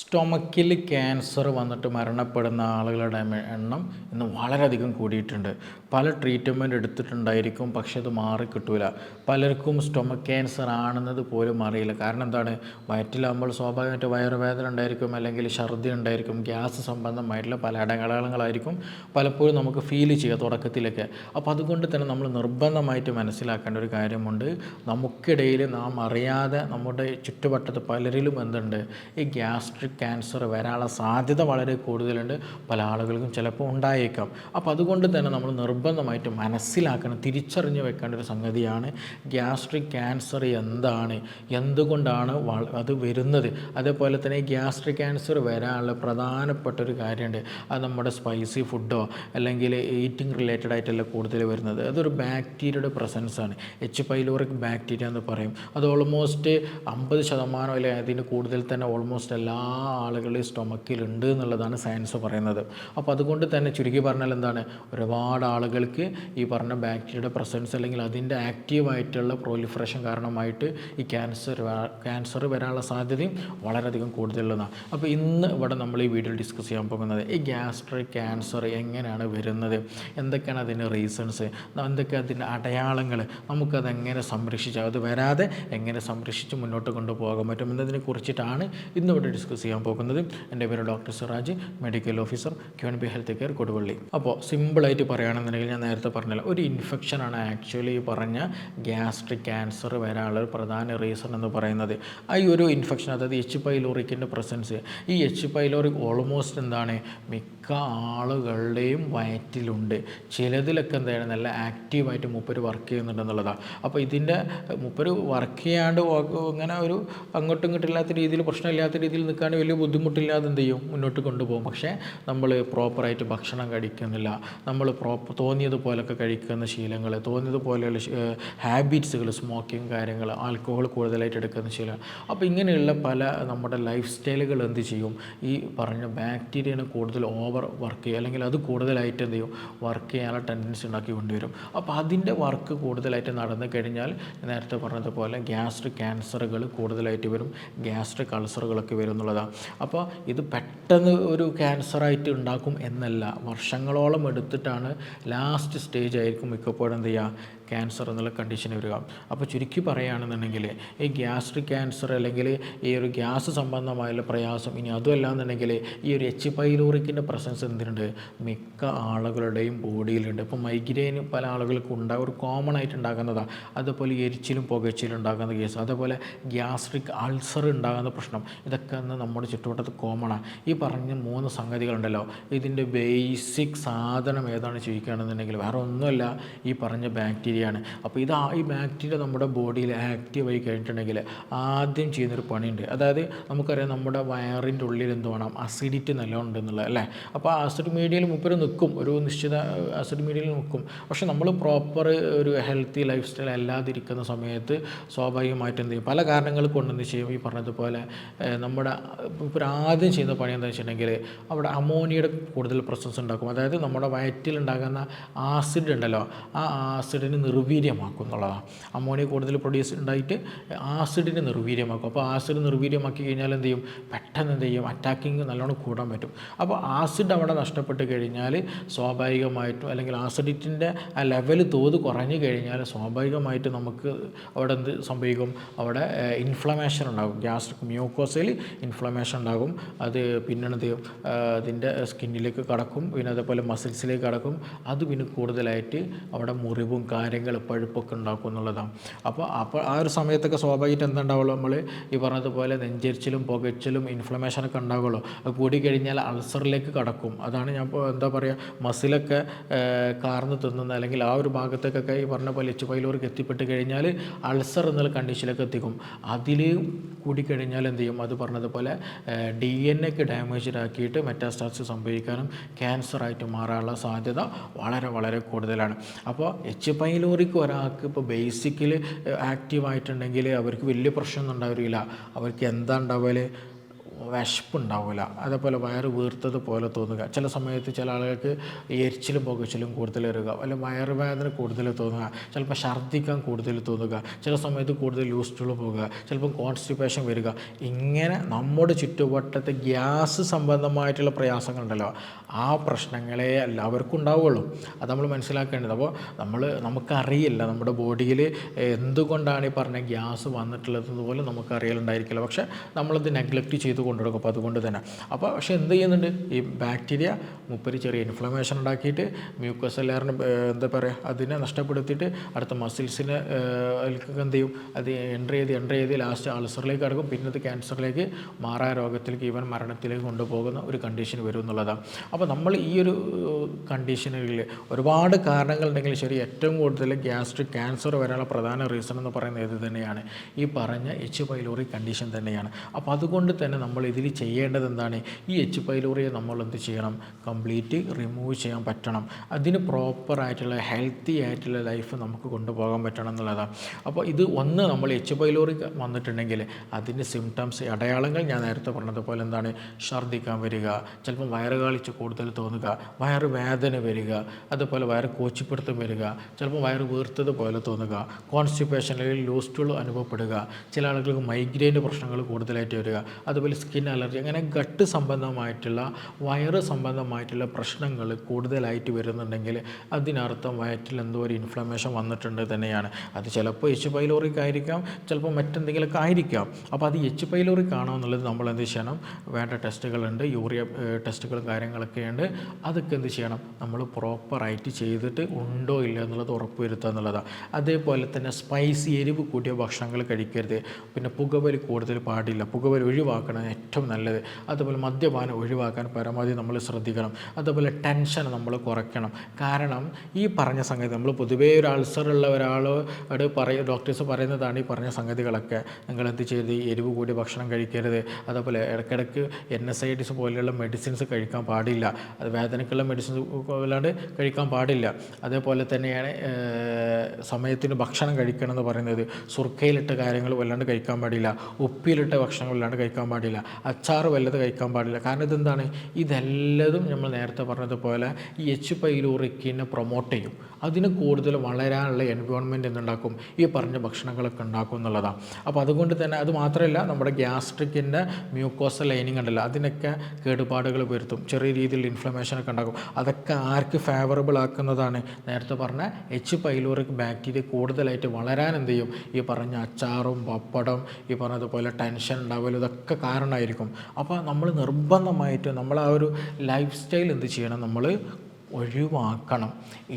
സ്റ്റൊമക്കിൽ cancer വന്നിട്ട് മരണപ്പെടുന്ന ആളുകളുടെ എണ്ണം ഇന്ന് വളരെയധികം കൂടിയിട്ടുണ്ട്. പല ട്രീറ്റ്മെൻറ്റ് എടുത്തിട്ടുണ്ടായിരിക്കും, പക്ഷെ അത് മാറിക്കിട്ടൂല. പലർക്കും സ്റ്റൊമക്ക് ക്യാൻസർ ആണെന്നത് പോലും അറിയില്ല. കാരണം എന്താണ്? വയറ്റിലാകുമ്പോൾ സ്വാഭാവികമായിട്ട് വയറുവേദന ഉണ്ടായിരിക്കും, അല്ലെങ്കിൽ ഛർദി ഉണ്ടായിരിക്കും, ഗ്യാസ് സംബന്ധമായിട്ടുള്ള പല അടയാളങ്ങളായിരിക്കും പലപ്പോഴും നമുക്ക് ഫീൽ ചെയ്യുക തുടക്കത്തിലൊക്കെ. അപ്പോൾ അതുകൊണ്ട് തന്നെ നമ്മൾ നിർബന്ധമായിട്ട് മനസ്സിലാക്കേണ്ട ഒരു കാര്യമുണ്ട്. നമുക്കിടയിൽ നാം അറിയാതെ നമ്മുടെ ചുറ്റുവട്ടത്ത് പലരിലും എന്തുണ്ട്, ഈ ഗ്യാസ്ട്രിക് ക്യാൻസർ വരാനുള്ള സാധ്യത വളരെ കൂടുതലുണ്ട്. പല ആളുകൾക്കും ചിലപ്പോൾ ഉണ്ടായേക്കാം. അപ്പോൾ അതുകൊണ്ട് തന്നെ നമ്മൾ നിർബന്ധമായിട്ട് മനസ്സിലാക്കണം, തിരിച്ചറിഞ്ഞ് വെക്കേണ്ട ഒരു സംഗതിയാണ് ഗ്യാസ്ട്രിക് ക്യാൻസർ എന്താണ്, എന്തുകൊണ്ടാണ് അത് വരുന്നത്. അതേപോലെ തന്നെ ഈ ഗ്യാസ്ട്രിക് ക്യാൻസർ വരാനുള്ള പ്രധാനപ്പെട്ട ഒരു കാര്യമുണ്ട്. അത് നമ്മുടെ സ്പൈസി ഫുഡോ അല്ലെങ്കിൽ ഈറ്റിംഗ് റിലേറ്റഡ് ആയിട്ടല്ല കൂടുതൽ വരുന്നത്. അതൊരു ബാക്ടീരിയയുടെ പ്രസൻസാണ്. എച്ച് പൈലോറിക് ബാക്ടീരിയ എന്ന് പറയും. അത് ഓൾമോസ്റ്റ് 50% അല്ലെങ്കിൽ അതിന് കൂടുതൽ തന്നെ ഓൾമോസ്റ്റ് എല്ലാ ആളുകളുടെയും സ്റ്റൊമക്കിലുണ്ട് എന്നുള്ളതാണ് സയൻസ് പറയുന്നത്. അപ്പോൾ അതുകൊണ്ട് തന്നെ ചുരുക്കി പറഞ്ഞാൽ എന്താണ്, ഒരുപാട് ആളുകൾക്ക് ഈ പറഞ്ഞ ബാക്ടീരിയയുടെ പ്രസൻസ് അല്ലെങ്കിൽ അതിൻ്റെ ആക്റ്റീവായിട്ടുള്ള പ്രോലിഫറേഷൻ കാരണമായിട്ട് ഈ ക്യാൻസർ വരാനുള്ള സാധ്യതയും വളരെയധികം കൂടുതലുള്ളതാണ്. അപ്പോൾ ഇന്ന് ഇവിടെ നമ്മൾ ഈ വീഡിയോയിൽ ഡിസ്കസ് ചെയ്യാൻ പോകുന്നത് ഈ ഗ്യാസ്ട്രിക് ക്യാൻസർ എങ്ങനെയാണ് വരുന്നത്, എന്തൊക്കെയാണ് അതിൻ്റെ റീസൺസ്, എന്തൊക്കെ അതിൻ്റെ അടയാളങ്ങൾ, നമുക്കതെങ്ങനെ സംരക്ഷിച്ച് അത് വരാതെ എങ്ങനെ സംരക്ഷിച്ച് മുന്നോട്ട് കൊണ്ടുപോകാൻ പറ്റും എന്നതിനെ കുറിച്ചിട്ടാണ് ഇന്നിവിടെ ഡിസ്കസ് ചെയ്യാൻ പോകുന്നത്. എൻ്റെ പേര് doctor Siraj, medical officer, QNB health care, Koduvally. അപ്പോൾ സിമ്പിളായിട്ട് പറയുകയാണെന്നുണ്ടെങ്കിൽ ഞാൻ നേരത്തെ പറഞ്ഞല്ലോ, ഒരു ഇൻഫെക്ഷനാണ് ആക്ച്വലി ഈ പറഞ്ഞ ഗ്യാസ്ട്രിക് ക്യാൻസർ വരാനുള്ള ഒരു പ്രധാന റീസൺ എന്ന് പറയുന്നത്. ഈ ഒരു ഇൻഫെക്ഷൻ, അതായത് എച്ച് പൈലോറിക്കിൻ്റെ പ്രസൻസ്. ഈ എച്ച് പൈലോറിക് ഓൾമോസ്റ്റ് എന്താണ്, മിക്ക ആളുകളുടെയും വയറ്റിലുണ്ട്. ചിലതിലൊക്കെ എന്താണ് നല്ല ആക്റ്റീവായിട്ട് മൂപ്പര് വർക്ക് ചെയ്യുന്നുണ്ടെന്നുള്ളതാണ്. അപ്പോൾ ഇതിൻ്റെ മൂപ്പര് വർക്ക് ചെയ്യാണ്ട് ഇങ്ങനെ ഒരു അങ്ങോട്ടും ഇങ്ങോട്ടും ഇല്ലാത്ത രീതിയിൽ, പ്രശ്നമില്ലാത്ത രീതിയിൽ നിൽക്കാൻ വലിയ ബുദ്ധിമുട്ടില്ലാതെ എന്ത് ചെയ്യും, മുന്നോട്ട് കൊണ്ടുപോകും. പക്ഷേ നമ്മൾ പ്രോപ്പറായിട്ട് ഭക്ഷണം കഴിക്കുന്നില്ല, നമ്മൾ തോന്നിയതുപോലൊക്കെ കഴിക്കുന്ന ശീലങ്ങൾ, തോന്നിയതുപോലെയുള്ള ഹാബിറ്റ്സുകൾ, സ്മോക്കിങ് കാര്യങ്ങൾ, ആൽക്കഹോൾ കൂടുതലായിട്ട് എടുക്കുന്ന ശീലങ്ങൾ. അപ്പോൾ ഇങ്ങനെയുള്ള പല നമ്മുടെ ലൈഫ് സ്റ്റൈലുകൾ എന്ത് ചെയ്യും, ഈ പറഞ്ഞ ബാക്ടീരിയനെ കൂടുതൽ ഓവർ വർക്ക് ചെയ്യുക, അല്ലെങ്കിൽ അത് കൂടുതലായിട്ട് എന്ത് ചെയ്യും, വർക്ക് ചെയ്യാനുള്ള ടെൻഡൻസി ഉണ്ടാക്കി കൊണ്ടുവരും. അപ്പോൾ അതിൻ്റെ വർക്ക് കൂടുതലായിട്ട് നടന്നു കഴിഞ്ഞാൽ നേരത്തെ പറഞ്ഞതുപോലെ ഗ്യാസ്ട്രിക് ക്യാൻസറുകൾ കൂടുതലായിട്ട് വരും, ഗ്യാസ്ട്രിക് അൾസറുകളൊക്കെ വരും എന്നുള്ളതാണ്. അപ്പോൾ ഇത് പെട്ടെന്ന് ഒരു ക്യാൻസറായിട്ട് ഉണ്ടാക്കും എന്നല്ല, വർഷങ്ങളോളം എടുത്തിട്ടാണ് ലാസ്റ്റ് സ്റ്റേജ് ആയിരിക്കും മിക്കപ്പോഴും എന്ത് ചെയ്യുക, ക്യാൻസർ എന്നുള്ള കണ്ടീഷൻ വരിക. അപ്പോൾ ചുരുക്കി പറയുകയാണെന്നുണ്ടെങ്കിൽ ഈ ഗ്യാസ്ട്രിക് ക്യാൻസർ അല്ലെങ്കിൽ ഈ ഒരു ഗ്യാസ് സംബന്ധമായുള്ള പ്രയാസം, ഇനി അതുമല്ല എന്നുണ്ടെങ്കിൽ ഈ ഒരു എച്ച് പൈലോറിക്കിൻ്റെ പ്രസൻസ് എന്തിനുണ്ട്, മിക്ക ആളുകളുടെയും ബോഡിയിലുണ്ട്. ഇപ്പോൾ മൈഗ്രെയിൻ പല ആളുകൾക്കും ഉണ്ടാകും, ഒരു കോമൺ ആയിട്ട് ഉണ്ടാകുന്നതാണ്. അതുപോലെ എരിച്ചിലും പുകച്ചിലും ഉണ്ടാകുന്ന കേസ്, അതുപോലെ ഗ്യാസ്ട്രിക് അൾസർ ഉണ്ടാകുന്ന പ്രശ്നം, ഇതൊക്കെ ഒന്ന് നമ്മുടെ ചുറ്റുവട്ടത്ത് കോമണാണ്. ഈ പറഞ്ഞ 3 സംഗതികളുണ്ടല്ലോ, ഇതിൻ്റെ ബേസിക് സാധനം ഏതാണ് ചോദിക്കുകയാണെന്നുണ്ടെങ്കിൽ വേറെ ഒന്നുമല്ല, ഈ പറഞ്ഞ ബാക്ടീരിയ ആണ്. അപ്പോൾ ഈ ബാക്ടീരിയ നമ്മുടെ ബോഡിയിൽ ആക്റ്റീവായി കഴിഞ്ഞിട്ടുണ്ടെങ്കിൽ ആദ്യം ചെയ്യുന്നൊരു പണിയുണ്ട്. അതായത് നമുക്കറിയാം, നമ്മുടെ വയറിൻ്റെ ഉള്ളിൽ എന്ത് വേണം, അസിഡിറ്റി നല്ലോണം ഉണ്ടെന്നുള്ളത് അല്ലേ. അപ്പോൾ ആ ആസിഡ് മീഡിയയിൽ മുപ്പര് നിൽക്കും, ഒരു നിശ്ചിത ആസിഡ് മീഡിയയിൽ നിൽക്കും. പക്ഷെ നമ്മൾ പ്രോപ്പർ ഒരു ഹെൽത്തി ലൈഫ് സ്റ്റൈൽ അല്ലാതിരിക്കുന്ന സമയത്ത് സ്വാഭാവികമായിട്ട് എന്ത് ചെയ്യും, പല കാരണങ്ങൾ കൊണ്ടെന്ന് ചെയ്യും. ഈ പറഞ്ഞതുപോലെ നമ്മുടെ ഇപ്പോൾ ആദ്യം ചെയ്യുന്ന പണി എന്താണെന്ന് വെച്ചിട്ടുണ്ടെങ്കിൽ അവിടെ അമോണിയയുടെ കൂടുതൽ പ്രസൻസ് ഉണ്ടാക്കും. അതായത് നമ്മുടെ വയറ്റിലുണ്ടാകുന്ന ആസിഡ് ഉണ്ടല്ലോ, ആ ആസിഡിന് നിർവീര്യമാക്കും എന്നുള്ളതാണ്. അമോണിയ കൂടുതൽ പ്രൊഡ്യൂസ് ഉണ്ടായിട്ട് ആസിഡിനെ നിർവീര്യമാക്കും. അപ്പോൾ ആസിഡ് നിർവീര്യമാക്കി കഴിഞ്ഞാൽ എന്ത് ചെയ്യും, പെട്ടെന്ന് എന്ത് ചെയ്യും, അറ്റാക്കിങ് നല്ലോണം കൂടാൻ പറ്റും. അപ്പോൾ ആസിഡ് അവിടെ നഷ്ടപ്പെട്ട് കഴിഞ്ഞാൽ സ്വാഭാവികമായിട്ടും, അല്ലെങ്കിൽ ആസിഡിറ്റിൻ്റെ ആ ലെവൽ തോത് കുറഞ്ഞു കഴിഞ്ഞാൽ സ്വാഭാവികമായിട്ട് നമുക്ക് അവിടെ എന്ത് സംഭവിക്കും, അവിടെ ഇൻഫ്ലമേഷൻ ഉണ്ടാകും. ഗ്യാസ്ട്രിക് മ്യൂക്കോസയിൽ ഇൻഫ്ലമേഷൻ ഉണ്ടാകും. അത് പിന്നെ എന്ത് ചെയ്യും, അതിൻ്റെ സ്കിന്നിലേക്ക് കടക്കും, പിന്നെ അതേപോലെ മസിൽസിലേക്ക് കടക്കും. അത് പിന്നെ കൂടുതലായിട്ട് അവിടെ മുറിവും കാര്യങ്ങൾ പഴുപ്പൊക്കെ ഉണ്ടാക്കും എന്നുള്ളതാണ്. അപ്പോൾ ആ ഒരു സമയത്തൊക്കെ സ്വാഭാവികമായിട്ട് എന്താണ്ടാവുള്ളൂ, നമ്മൾ ഈ പറഞ്ഞതുപോലെ നെഞ്ചരിച്ചിലും പുകച്ചിലും ഇൻഫ്ലമേഷനൊക്കെ ഉണ്ടാവുള്ളൂ. അത് കൂടിക്കഴിഞ്ഞാൽ അൾസറിലേക്ക് കടക്കും. അതാണ് ഞാൻ ഇപ്പോൾ എന്താ പറയുക, മസിലൊക്കെ കാർന്ന് തിന്നുന്ന, അല്ലെങ്കിൽ ആ ഒരു ഭാഗത്തേക്കൊക്കെ ഈ പറഞ്ഞ പോലെ എച്ച് പൈലോറിക്ക് എത്തിപ്പെട്ട് കഴിഞ്ഞാൽ അൾസർ എന്നുള്ള കണ്ടീഷനിലേക്ക് എത്തിക്കും. അതിൽ കൂടിക്കഴിഞ്ഞാൽ എന്ത് ചെയ്യും, അത് പറഞ്ഞതുപോലെ DNA ഡാമേജ് ആക്കിയിട്ട് മെറ്റാസ്റ്റാസിസ് സംഭവിക്കാനും ക്യാൻസറായിട്ട് മാറാനുള്ള സാധ്യത വളരെ വളരെ കൂടുതലാണ്. അപ്പോൾ എച്ച് പൈലോറിക്ക് ഒരാൾക്ക് ഇപ്പോൾ ബേസിക്കലി ആക്റ്റീവായിട്ടുണ്ടെങ്കിൽ അവർക്ക് വലിയ പ്രശ്നമൊന്നും ഉണ്ടാവില്ല. അവർക്ക് എന്താ ഉണ്ടാവുക, വിശപ്പുണ്ടാവില്ല, അതേപോലെ വയറ് വീർത്തത് പോലെ തോന്നുക, ചില സമയത്ത് ചില ആളുകൾക്ക് എരിച്ചിലും പുകച്ചിലും കൂടുതൽ വരിക, അല്ലെങ്കിൽ വയറുവേദന കൂടുതൽ തോന്നുക, ചിലപ്പോൾ ഛർദ്ദിക്കാൻ കൂടുതൽ തോന്നുക, ചില സമയത്ത് കൂടുതൽ ലൂസ് പോകുക, ചിലപ്പോൾ കോൺസ്റ്റിപ്പേഷൻ വരിക. ഇങ്ങനെ നമ്മുടെ ചുറ്റുവട്ടത്തെ ഗ്യാസ് സംബന്ധമായിട്ടുള്ള പ്രയാസങ്ങളുണ്ടല്ലോ, ആ പ്രശ്നങ്ങളെ എല്ലാവർക്കും ഉണ്ടാവുകയുള്ളൂ. അത് നമ്മൾ മനസ്സിലാക്കേണ്ടത്. അപ്പോൾ നമുക്കറിയില്ല നമ്മുടെ ബോഡിയിൽ എന്തുകൊണ്ടാണ് ഈ പറഞ്ഞ ഗ്യാസ് വന്നിട്ടുള്ളത് പോലും നമുക്കറിയലുണ്ടായിരിക്കില്ല. പക്ഷേ നമ്മളത് നെഗ്ലക്റ്റ് ചെയ്ത് കൊണ്ടുകൊടുക്കും. അപ്പോൾ അതുകൊണ്ട് തന്നെ പക്ഷേ എന്ത് ചെയ്യുന്നുണ്ട്, ഈ ബാക്ടീരിയ മുപ്പര് ചെറിയ ഇൻഫ്ലമേഷൻ ഉണ്ടാക്കിയിട്ട് മ്യൂക്കസ് ലെയറിന് എന്താ പറയുക, അതിനെ നഷ്ടപ്പെടുത്തിയിട്ട് അടുത്ത മസിൽസിനെ എന്ത് ചെയ്യും, അത് എൻട്രി ചെയ്ത് ലാസ്റ്റ് അൾസറിലേക്ക് കിടക്കും, പിന്നെ അത് ക്യാൻസറിലേക്ക്, മാറാ രോഗത്തിലേക്ക്, ഈവൻ മരണത്തിലേക്ക് കൊണ്ടുപോകുന്ന ഒരു കണ്ടീഷൻ വരും എന്നുള്ളതാണ്. അപ്പോൾ നമ്മൾ ഈ ഒരു കണ്ടീഷനുകളിൽ ഒരുപാട് കാരണങ്ങളുണ്ടെങ്കിൽ ശരി, ഏറ്റവും കൂടുതൽ ഗ്യാസ്ട്രിക് ക്യാൻസർ വരാനുള്ള പ്രധാന റീസൺ എന്ന് പറയുന്നത് ഇത് തന്നെയാണ്, ഈ പറഞ്ഞ എച്ച് പൈലോറി കണ്ടീഷൻ തന്നെയാണ്. അപ്പോൾ അതുകൊണ്ട് തന്നെ നമ്മൾ ഇതിൽ ചെയ്യേണ്ടത് എന്താണ്, ഈ എച്ച് പൈലോറിയെ നമ്മൾ എന്ത് ചെയ്യണം, കംപ്ലീറ്റ് റിമൂവ് ചെയ്യാൻ പറ്റണം. അതിന് പ്രോപ്പറായിട്ടുള്ള ഹെൽത്തി ആയിട്ടുള്ള ലൈഫ് നമുക്ക് കൊണ്ടുപോകാൻ പറ്റണം എന്നുള്ളതാണ്. അപ്പോൾ ഇത് നമ്മൾ എച്ച് പൈലോറി വന്നിട്ടുണ്ടെങ്കിൽ അതിൻ്റെ സിംറ്റംസ്, അടയാളങ്ങൾ ഞാൻ നേരത്തെ പറഞ്ഞതുപോലെ എന്താണ്, ഛർദ്ദിക്കാൻ വരിക, ചിലപ്പോൾ വയറ് കാളിച്ച് കൂടുതൽ തോന്നുക, വയറ് വേദന വരിക, അതുപോലെ വയറ് കോച്ചിപ്പിടുത്തം വരിക, ചിലപ്പോൾ വയറ് വീർത്തത് പോലെ തോന്നുക, കോൺസ്റ്റിപ്പേഷൻ അല്ലെങ്കിൽ ലൂസ് സ്റ്റൂൾ അനുഭവപ്പെടുക, ചില ആളുകൾക്ക് മൈഗ്രെയിൻ്റെ പ്രശ്നങ്ങൾ കൂടുതലായിട്ട് വരിക, അതുപോലെ സ്കിൻ അലർജി, അങ്ങനെ ഗട്ട് സംബന്ധമായിട്ടുള്ള വയറ് സംബന്ധമായിട്ടുള്ള പ്രശ്നങ്ങൾ കൂടുതലായിട്ട് വരുന്നുണ്ടെങ്കിൽ അതിനർത്ഥം വയറ്റിൽ എന്തോ ഒരു ഇൻഫ്ലമേഷൻ വന്നിട്ടുണ്ട് തന്നെയാണ്. അത് ചിലപ്പോൾ എച്ച് പൈലോറിക് ആയിരിക്കാം, ചിലപ്പോൾ മറ്റെന്തെങ്കിലുമൊക്കെ ആയിരിക്കാം. അപ്പോൾ അത് എച്ച് പൈലോറിക് ആണോ എന്നുള്ളത് നമ്മൾ എന്ത് ചെയ്യണം, വേണ്ട ടെസ്റ്റുകളുണ്ട്, യൂറിയ ടെസ്റ്റുകളും കാര്യങ്ങളൊക്കെ ഉണ്ട്, അതൊക്കെ എന്ത് ചെയ്യണം, നമ്മൾ പ്രോപ്പറായിട്ട് ചെയ്തിട്ട് ഉണ്ടോ ഇല്ല എന്നുള്ളത് ഉറപ്പ് വരുത്തുക എന്നുള്ളതാണ്. അതേപോലെ തന്നെ സ്പൈസി, എരിവ് കൂട്ടിയ ഭക്ഷണങ്ങൾ കഴിക്കരുത്. പിന്നെ പുകവലി കൂടുതൽ പാടില്ല, പുകവലി ഒഴിവാക്കണം ഏറ്റവും നല്ലത്. അതുപോലെ മദ്യപാനം ഒഴിവാക്കാൻ പരമാവധി നമ്മൾ ശ്രദ്ധിക്കണം. അതുപോലെ ടെൻഷൻ നമ്മൾ കുറയ്ക്കണം. കാരണം ഈ പറഞ്ഞ സംഗതി നമ്മൾ പൊതുവേ ഒരു അൾസറുള്ള ഒരാളോട് ഡോക്ടേഴ്സ് പറയുന്നതാണ് ഈ പറഞ്ഞ സംഗതികളൊക്കെ. നിങ്ങൾ എന്ത് ചെയ്ത്, എരിവ് കൂടിയ ഭക്ഷണം കഴിക്കരുത്, അതേപോലെ ഇടയ്ക്കിടയ്ക്ക് NSAIDs പോലെയുള്ള മെഡിസിൻസ് കഴിക്കാൻ പാടില്ല, അത് വേദനയ്ക്കുള്ള മെഡിസിൻസ് അല്ലാണ്ട് കഴിക്കാൻ പാടില്ല. അതേപോലെ തന്നെയാണ് സമയത്തിന് ഭക്ഷണം കഴിക്കണം എന്ന് പറയുന്നത്. സുർക്കയിലിട്ട കാര്യങ്ങൾ വല്ലാണ്ട് കഴിക്കാൻ പാടില്ല, ഉപ്പിലിട്ട ഭക്ഷണങ്ങൾ വല്ലാണ്ട് കഴിക്കാൻ പാടില്ല, അച്ചാറ് വല്ലത് കഴിക്കാൻ പാടില്ല. കാരണം ഇതെന്താണ്, ഇതെല്ലതും നമ്മൾ നേരത്തെ പറഞ്ഞതുപോലെ ഈ എച്ച് പൈലോറിക്കിനെ പ്രൊമോട്ട് ചെയ്യും, അതിന് കൂടുതൽ വളരാനുള്ള എൻവയോൺമെൻറ്റ് എന്തുണ്ടാക്കും, ഈ പറഞ്ഞ ഭക്ഷണങ്ങളൊക്കെ ഉണ്ടാക്കും എന്നുള്ളതാണ്. അപ്പോൾ അതുകൊണ്ട് തന്നെ അത് മാത്രമല്ല, നമ്മുടെ ഗ്യാസ്ട്രിക്കിൻ്റെ മ്യൂക്കോസൽ ലൈനിങ് ഉണ്ടല്ലോ, അതിനൊക്കെ കേടുപാടുകൾ വരുത്തും, ചെറിയ രീതിയിൽ ഇൻഫ്ലമേഷനൊക്കെ ഉണ്ടാക്കും. അതൊക്കെ ആർക്ക് ഫേവറബിൾ ആക്കുന്നതാണ്, നേരത്തെ പറഞ്ഞ എച്ച് പൈലോറിക് ബാക്ടീരിയ കൂടുതലായിട്ട് വളരാൻ എന്ത് ചെയ്യും, ഈ പറഞ്ഞ അച്ചാറും പപ്പടം, ഈ പറഞ്ഞതുപോലെ ടെൻഷൻ ഉണ്ടാവലും, ഇതൊക്കെ കാരണമായിരിക്കും. അപ്പോൾ നമ്മൾ നിർബന്ധമായിട്ട് നമ്മൾ ആ ഒരു ലൈഫ് സ്റ്റൈൽ എന്ത് ചെയ്യണം, നമ്മൾ ഒഴിവാക്കണം.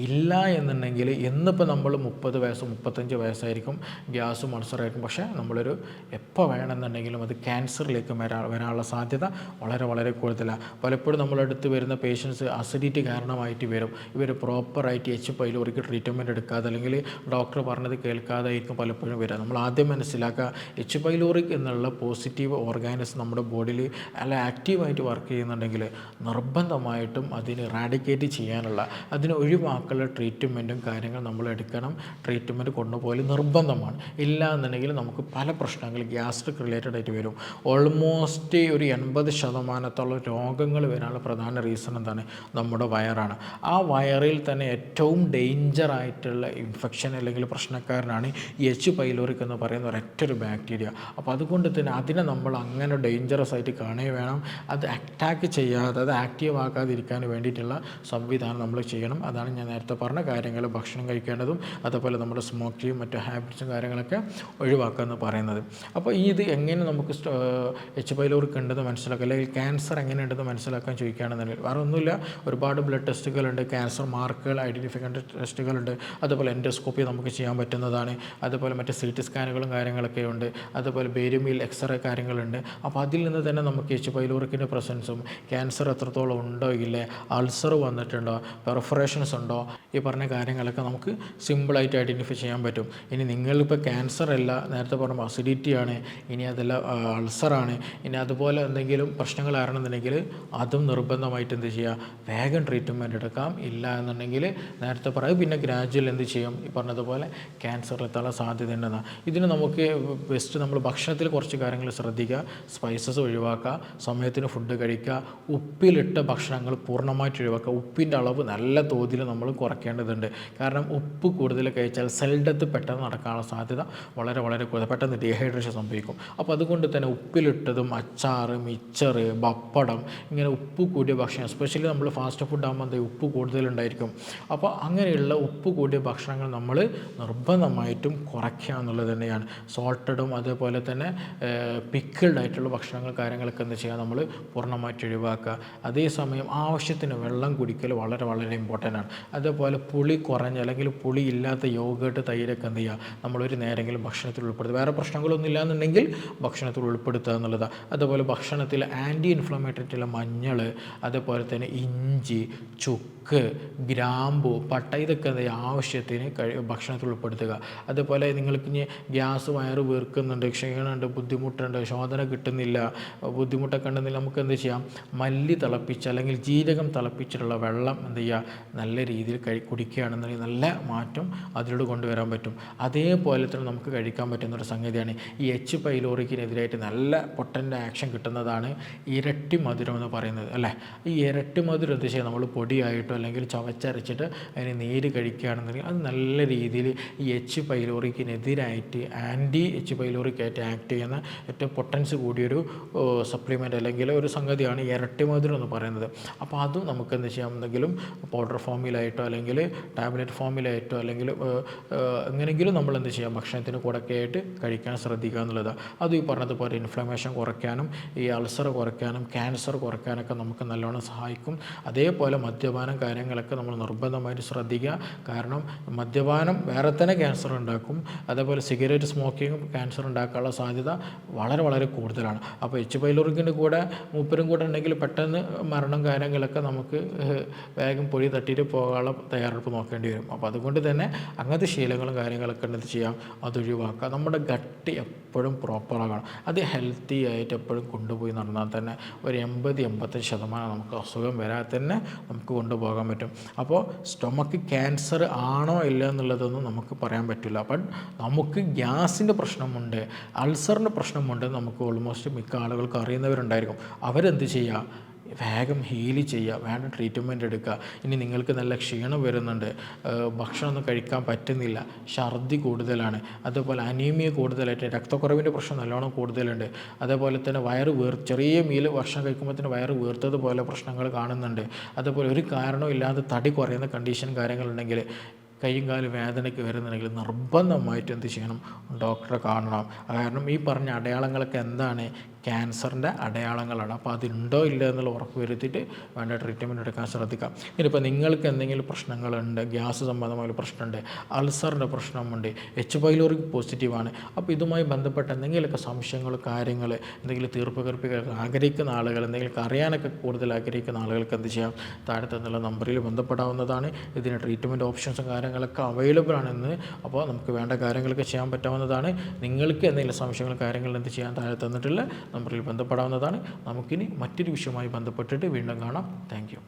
ഇല്ല എന്നുണ്ടെങ്കിൽ ഇന്നിപ്പോൾ നമ്മൾ 30 വയസ്സ് 35 വയസ്സായിരിക്കും, ഗ്യാസും അൾസറായിരിക്കും, പക്ഷേ നമ്മളൊരു എപ്പോൾ വേണമെന്നുണ്ടെങ്കിലും അത് ക്യാൻസറിലേക്ക് വരാനുള്ള സാധ്യത വളരെ വളരെ കൂടുതലാണ്. പലപ്പോഴും നമ്മളടുത്ത് വരുന്ന പേഷ്യൻസ് അസിഡിറ്റി കാരണമായിട്ട് വരും. ഇവർ പ്രോപ്പറായിട്ട് എച്ച് പൈലോറിക്ക് ട്രീറ്റ്മെൻറ്റ് എടുക്കാതെ അല്ലെങ്കിൽ ഡോക്ടർ പറഞ്ഞത് കേൾക്കാതെ ആയിരിക്കും പലപ്പോഴും വരിക. നമ്മൾ ആദ്യം മനസ്സിലാക്കുക, എച്ച് പൈലോറിക് എന്നുള്ള പോസിറ്റീവ് ഓർഗാനിസം നമ്മുടെ ബോഡിയിൽ നല്ല ആക്റ്റീവായിട്ട് വർക്ക് ചെയ്യുന്നുണ്ടെങ്കിൽ നിർബന്ധമായിട്ടും അതിന് റാഡിക്കേറ്റ് ചെയ്യാനുള്ള, അതിന് ഒഴിവാക്കാനുള്ള ട്രീറ്റ്മെൻറ്റും കാര്യങ്ങൾ നമ്മൾ എടുക്കണം. ട്രീറ്റ്മെൻറ്റ് കൊണ്ടുപോകൽ നിർബന്ധമാണ്. ഇല്ല എന്നുണ്ടെങ്കിൽ നമുക്ക് പല പ്രശ്നങ്ങൾ ഗ്യാസ്ട്രിക് റിലേറ്റഡ് ആയിട്ട് വരും. ഓൾമോസ്റ്റ് ഒരു 80% രോഗങ്ങൾ വരാനുള്ള പ്രധാന റീസൺ എന്താണ്, നമ്മുടെ വയറാണ്. ആ വയറിൽ തന്നെ ഏറ്റവും ഡേഞ്ചറായിട്ടുള്ള ഇൻഫെക്ഷൻ അല്ലെങ്കിൽ പ്രശ്നക്കാരനാണ് ഈ എച്ച് പൈലോറിക് എന്ന് പറയുന്ന ഒരൊറ്റൊരു ബാക്ടീരിയ. അപ്പോൾ അതുകൊണ്ട് തന്നെ അതിനെ നമ്മൾ അങ്ങനെ ഡേഞ്ചറസ് ആയിട്ട് കാണുകയും വേണം. അത് അറ്റാക്ക് ചെയ്യാതെ, അത് ആക്റ്റീവ് ആക്കാതിരിക്കാൻ വേണ്ടിയിട്ടുള്ള സംവിധാനം നമ്മൾ ചെയ്യണം. അതാണ് ഞാൻ നേരത്തെ പറഞ്ഞ കാര്യങ്ങൾ, ഭക്ഷണം കഴിക്കേണ്ടതും അതുപോലെ നമ്മുടെ സ്മോക്കിങ്ങും മറ്റു ഹാബിറ്റ്സും കാര്യങ്ങളൊക്കെ ഒഴിവാക്കുക എന്ന് പറയുന്നത്. അപ്പോൾ ഇത് എങ്ങനെ നമുക്ക് എച്ച് പൈലോറിക് ഉണ്ടെന്ന് മനസ്സിലാക്കുക, അല്ലെങ്കിൽ ക്യാൻസർ എങ്ങനെ ഉണ്ടെന്ന് മനസ്സിലാക്കാൻ ചോദിക്കുകയാണെന്നുണ്ടെങ്കിൽ വേറെ ഒന്നുമില്ല, ഒരുപാട് ബ്ലഡ് ടെസ്റ്റുകളുണ്ട്, ക്യാൻസർ മാർക്കുകൾ ഐഡൻറ്റിഫിക്കേണ്ട ടെസ്റ്റുകളുണ്ട്, അതുപോലെ എൻഡോസ്കോപ്പി നമുക്ക് ചെയ്യാൻ പറ്റുന്നതാണ്, അതുപോലെ മറ്റ് CT സ്കാനുകളും കാര്യങ്ങളൊക്കെ ഉണ്ട്, അതുപോലെ ബേരിയമിൽ എക്സ്റേ കാര്യങ്ങളുണ്ട്. അപ്പോൾ അതിൽ നിന്ന് തന്നെ നമുക്ക് എച്ച് പൈലോറിക്കിൻ്റെ പ്രസൻസും ക്യാൻസർ എത്രത്തോളം ഉണ്ടോ ഇല്ലേ, അൾസർ വന്നിട്ടുണ്ട് ഉണ്ടോ, പെർഫറേഷൻസ് ഉണ്ടോ, ഈ പറഞ്ഞ കാര്യങ്ങളൊക്കെ നമുക്ക് സിമ്പിളായിട്ട് ഐഡൻറ്റിഫൈ ചെയ്യാൻ പറ്റും. ഇനി നിങ്ങളിപ്പോൾ ക്യാൻസർ അല്ല, നേരത്തെ പറഞ്ഞ അസിഡിറ്റിയാണ്, ഇനി അതല്ല അൾസറാണ്, ഇനി അതുപോലെ എന്തെങ്കിലും പ്രശ്നങ്ങളാണെന്നുണ്ടെങ്കിൽ അതും നിർബന്ധമായിട്ട് എന്ത് ചെയ്യുക, വേഗം ട്രീറ്റ്മെൻറ്റ് എടുക്കാം. ഇല്ല എന്നുണ്ടെങ്കിൽ നേരത്തെ പറയും പിന്നെ ഗ്രാജുവൽ എന്ത് ചെയ്യും, ഈ പറഞ്ഞതുപോലെ ക്യാൻസറിലെത്താനുള്ള സാധ്യത ഉണ്ടെന്ന്. ഇതിന് നമുക്ക് ബെസ്റ്റ് നമ്മൾ ഭക്ഷണത്തിൽ കുറച്ച് കാര്യങ്ങൾ ശ്രദ്ധിക്കുക, സ്പൈസസ് ഒഴിവാക്കുക, സമയത്തിന് ഫുഡ് കഴിക്കുക, ഉപ്പിലിട്ട ഭക്ഷണങ്ങൾ പൂർണ്ണമായിട്ട് ഒഴിവാക്കുക. ഉപ്പിൻ്റെ അളവ് നല്ല തോതിൽ നമ്മൾ കുറയ്ക്കേണ്ടതുണ്ട്. കാരണം ഉപ്പ് കൂടുതൽ കഴിച്ചാൽ സെൽ ഡെത്ത് പെട്ടെന്ന് നടക്കാനുള്ള സാധ്യത വളരെ വളരെ കൂടുതൽ, പെട്ടെന്ന് ഡീഹൈഡ്രേഷൻ സംഭവിക്കും. അപ്പോൾ അതുകൊണ്ട് തന്നെ ഉപ്പിലിട്ടതും അച്ചാർ, മിച്ചർ, പപ്പടം, ഇങ്ങനെ ഉപ്പ് കൂടിയ ഭക്ഷണം, എസ്പെഷ്യലി നമ്മൾ ഫാസ്റ്റ് ഫുഡ് ആകുമ്പോൾ എന്താ ഉപ്പ് കൂടുതലുണ്ടായിരിക്കും. അപ്പോൾ അങ്ങനെയുള്ള ഉപ്പ് കൂടിയ ഭക്ഷണങ്ങൾ നമ്മൾ നിർബന്ധമായിട്ടും കുറയ്ക്കുക എന്നുള്ളത് തന്നെയാണ്. സോൾട്ടഡും അതേപോലെ തന്നെ പിക്കിൾഡ് ആയിട്ടുള്ള ഭക്ഷണങ്ങൾ കാര്യങ്ങളൊക്കെ എന്ത് ചെയ്യുക, നമ്മൾ പൂർണ്ണമായിട്ട് ഒഴിവാക്കുക. അതേസമയം ആവശ്യത്തിന് വെള്ളം കുടിക്കൽ വളരെ വളരെ ഇമ്പോർട്ടൻ്റ് ആണ്. അതേപോലെ പുളി കുറഞ്ഞ അല്ലെങ്കിൽ പുളി ഇല്ലാത്ത യോഗേട്ട്, തൈരൊക്കെ എന്ത് ചെയ്യുക, നമ്മളൊരു നേരെങ്കിലും ഭക്ഷണത്തിൽ ഉൾപ്പെടുത്തുക. വേറെ പ്രശ്നങ്ങളൊന്നും ഇല്ലാന്നുണ്ടെങ്കിൽ ഭക്ഷണത്തിൽ ഉൾപ്പെടുത്തുക എന്നുള്ളതാണ്. അതുപോലെ ഭക്ഷണത്തിൽ ആൻറ്റി ഇൻഫ്ലമേറ്ററി ആയിട്ടുള്ള മഞ്ഞൾ, അതേപോലെ തന്നെ ഇഞ്ചി, ചുക്ക്, ഗ്രാമ്പു, പട്ട, ഇതൊക്കെ എന്ത് ചെയ്യുക, ആവശ്യത്തിന് ഭക്ഷണത്തിൽ ഉൾപ്പെടുത്തുക. അതേപോലെ നിങ്ങൾക്ക് ഇനി ഗ്യാസ്, വയറ് വീർക്കുന്നുണ്ട്, ക്ഷീണമുണ്ട്, ബുദ്ധിമുട്ടുണ്ട്, ശോധന കിട്ടുന്നില്ല, ബുദ്ധിമുട്ടൊക്കെ ഉണ്ടെങ്കിൽ നമുക്ക് എന്ത് ചെയ്യാം, മല്ലി തിളപ്പിച്ച് അല്ലെങ്കിൽ ജീരകം തിളപ്പിച്ചിട്ടുള്ള വെള്ളം എന്ത് ചെയ്യുക, നല്ല രീതിയിൽ കുടിക്കുകയാണെന്നുണ്ടെങ്കിൽ നല്ല മാറ്റം അതിലൂടെ കൊണ്ടുവരാൻ പറ്റും. അതേപോലെ തന്നെ നമുക്ക് കഴിക്കാൻ പറ്റുന്നൊരു സംഗതിയാണ് ഈ എച്ച് പൈലോറിക്കിനെതിരായിട്ട് നല്ല പൊട്ടൻ്റ് ആക്ഷൻ കിട്ടുന്നതാണ് ഇരട്ടി മധുരം എന്ന് പറയുന്നത്, അല്ലേ. ഈ ഇരട്ടി മധുരം എന്ത് ചെയ്യുക, നമ്മൾ പൊടിയായിട്ടോ അല്ലെങ്കിൽ ചവച്ചരച്ചിട്ട് അതിന് നീര് കഴിക്കുകയാണെന്നുണ്ടെങ്കിൽ അത് നല്ല രീതിയിൽ ഈ എച്ച് പൈലോറിക്കിനെതിരായിട്ട് ആൻറ്റി എച്ച് പൈലോറിക്കായിട്ട് ആക്ട് ചെയ്യുന്ന ഏറ്റവും പൊട്ടൻസ് കൂടിയൊരു സപ്ലിമെൻ്റ് അല്ലെങ്കിൽ ഒരു സംഗതിയാണ് ഇരട്ടി മധുരം എന്ന് പറയുന്നത്. അപ്പോൾ അതും നമുക്ക് എന്ത് ചെയ്യാം, എന്തെങ്കിലും പൗഡർ ഫോമിലായിട്ടോ അല്ലെങ്കിൽ ടാബ്ലറ്റ് ഫോമിലായിട്ടോ അല്ലെങ്കിൽ എങ്ങനെയെങ്കിലും നമ്മൾ എന്ത് ചെയ്യാം, ഭക്ഷണത്തിന് കൂടെയൊക്കെ ആയിട്ട് കഴിക്കാൻ ശ്രദ്ധിക്കുക എന്നുള്ളതാണ്. അതും ഈ പറഞ്ഞതുപോലെ ഇൻഫ്ലമേഷൻ കുറയ്ക്കാനും ഈ അൾസർ കുറയ്ക്കാനും ക്യാൻസർ കുറയ്ക്കാനൊക്കെ നമുക്ക് നല്ലോണം സഹായിക്കും. അതേപോലെ മദ്യപാനം കാര്യങ്ങളൊക്കെ നമ്മൾ നിർബന്ധമായിട്ട് ശ്രദ്ധിക്കുക. കാരണം മദ്യപാനം വേറെ തന്നെ ക്യാൻസർ ഉണ്ടാക്കും. അതേപോലെ സിഗരറ്റ് സ്മോക്കിങ്ങും ക്യാൻസർ ഉണ്ടാക്കാനുള്ള സാധ്യത വളരെ വളരെ കൂടുതലാണ്. അപ്പോൾ എച്ച് പൈലോറിക്കിൻ്റെ കൂടെ മൂപ്പരും കൂടെ ഉണ്ടെങ്കിൽ പെട്ടെന്ന് മരണം കാര്യങ്ങളൊക്കെ നമുക്ക് വേഗം പൊടി തട്ടിയിട്ട് പോകാനുള്ള തയ്യാറെടുപ്പ് നോക്കേണ്ടി വരും. അപ്പോൾ അതുകൊണ്ട് തന്നെ അങ്ങനത്തെ ശീലങ്ങളും കാര്യങ്ങളൊക്കെ എന്ത് ചെയ്യാം, അതൊഴിവാക്കുക. നമ്മുടെ ഗട്ട് എപ്പോഴും പ്രോപ്പറാകണം, അത് ഹെൽത്തി ആയിട്ട് എപ്പോഴും കൊണ്ടുപോയി നടന്നാൽ തന്നെ ഒരു 80-85% നമുക്ക് അസുഖം വരാതെ തന്നെ നമുക്ക് കൊണ്ടുപോകാൻ പറ്റും. അപ്പോൾ സ്റ്റൊമക്ക് ക്യാൻസർ ആണോ ഇല്ല എന്നുള്ളതൊന്നും നമുക്ക് പറയാൻ പറ്റില്ല. അപ്പം നമുക്ക് ഗ്യാസിൻ്റെ പ്രശ്നമുണ്ട്, അൾസറിൻ്റെ പ്രശ്നമുണ്ട്, നമുക്ക് ഓൾമോസ്റ്റ് മിക്ക ആളുകൾക്ക് അറിയുന്നവരുണ്ടായിരിക്കും. അവരെന്ത് ചെയ്യുക, വേഗം ഹീൽ ചെയ്യുക, വേണ്ട ട്രീറ്റ്മെൻറ്റ് എടുക്കുക. ഇനി നിങ്ങൾക്ക് നല്ല ക്ഷീണം വരുന്നുണ്ട്, ഭക്ഷണമൊന്നും കഴിക്കാൻ പറ്റുന്നില്ല, ഛർദി കൂടുതലാണ്, അതേപോലെ അനീമിയ കൂടുതലായിട്ട് രക്തക്കുറവിൻ്റെ പ്രശ്നം നല്ലോണം കൂടുതലുണ്ട്, അതേപോലെ തന്നെ ചെറിയ മീൽ ഭക്ഷണം കഴിക്കുമ്പോൾ വയറ് വീർത്തതുപോലെ പ്രശ്നങ്ങൾ കാണുന്നുണ്ട്, അതേപോലെ ഒരു കാരണവും ഇല്ലാതെ തടി കുറയുന്ന കണ്ടീഷൻ കാര്യങ്ങളുണ്ടെങ്കിൽ, കൈയും കാലും വേദനയ്ക്ക് വരുന്നുണ്ടെങ്കിൽ നിർബന്ധമായിട്ട് എന്ത് ചെയ്യണം, ഡോക്ടറെ കാണണം. കാരണം ഈ പറഞ്ഞ അടയാളങ്ങളൊക്കെ എന്താണ്, ക്യാൻസറിൻ്റെ അടയാളങ്ങളാണ്. അപ്പോൾ അതുണ്ടോ ഇല്ല എന്നുള്ള ഉറപ്പ് വരുത്തിയിട്ട് വേണ്ട ട്രീറ്റ്മെൻറ്റ് എടുക്കാൻ ശ്രദ്ധിക്കാം. ഇനിയിപ്പോൾ നിങ്ങൾക്ക് എന്തെങ്കിലും പ്രശ്നങ്ങളുണ്ട്, ഗ്യാസ് സംബന്ധമായ പ്രശ്നമുണ്ട്, അൾസറിൻ്റെ പ്രശ്നമുണ്ട്, എച്ച് പൈലോറിക് പോസിറ്റീവാണ്, അപ്പോൾ ഇതുമായി ബന്ധപ്പെട്ട എന്തെങ്കിലുമൊക്കെ സംശയങ്ങൾ, കാര്യങ്ങൾ, എന്തെങ്കിലും തീർപ്പ് കൽപ്പിക്കാൻ ആഗ്രഹിക്കുന്ന ആളുകൾ, എന്തെങ്കിലും അറിയാനൊക്കെ കൂടുതൽ ആഗ്രഹിക്കുന്ന ആളുകൾക്ക് എന്ത് ചെയ്യാം, താഴെ തന്നുള്ള നമ്പറിൽ ബന്ധപ്പെടാവുന്നതാണ്. ഇതിന് ട്രീറ്റ്മെൻറ്റ് ഓപ്ഷൻസും കാര്യങ്ങളൊക്കെ അവൈലബിൾ ആണെന്ന്, അപ്പോൾ നമുക്ക് വേണ്ട കാര്യങ്ങളൊക്കെ ചെയ്യാൻ പറ്റാവുന്നതാണ്. നിങ്ങൾക്ക് എന്തെങ്കിലും സംശയങ്ങൾ, കാര്യങ്ങൾ എന്ത് ചെയ്യാൻ താഴെ തന്നിട്ടുള്ള നമ്പറിൽ ബന്ധപ്പെടാവുന്നതാണ്. നമുക്കിനി മറ്റൊരു വിഷയവുമായി ബന്ധപ്പെട്ടിട്ട് വീണ്ടും കാണാം. Thank you.